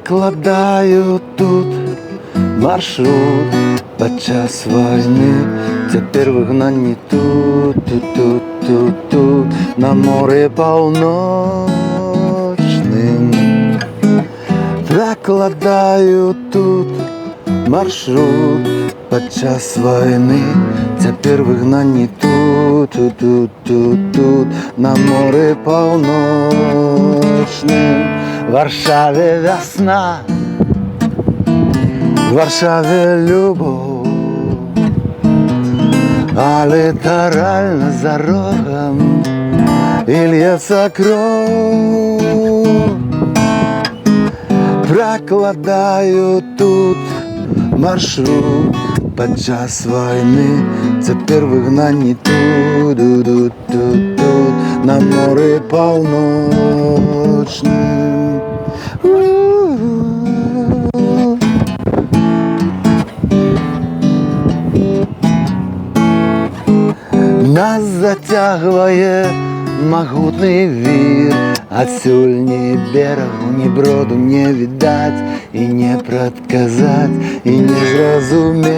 прокладаю тут маршрут подчас войны. Теперь выгнание тут, на море полночным. Прокладаю тут маршрут подчас войны. Теперь выгнание тут, на море полночным. В Варшаве весна, в Варшаве любовь, а литерально за рогом и льется кровь. Прокладаю тут маршрут подчас войны. Теперь выгнание тут, на море полночным. Нас затягивает могутный вир. Отсюль ни берегу, ни броду не видать, и не предсказать, и не зразуметь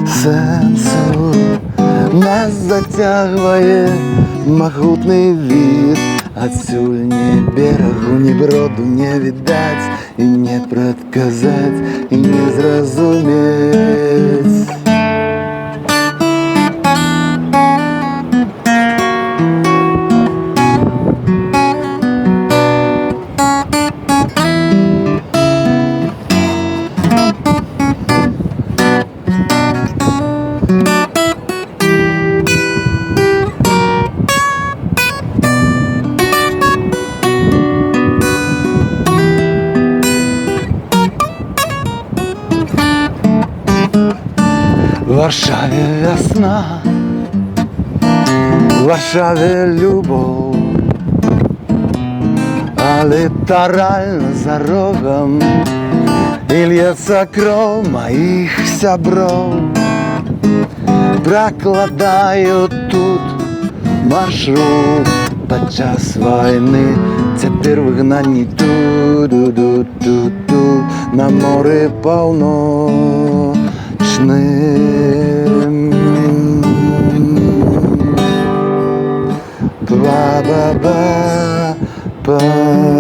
сенсу. Нас затягивает могутный вир. Отсюль ни берегу, ни броду не видать, и не предсказать, и не зразуметь. В Варшаве весна, в Варшаве любовь, а литерально за рогом и льется кровь моих сябров. Прокладаю тут маршрут подчас войны. Теперь выгнание тут, на море полночным. Ba ba ba ba.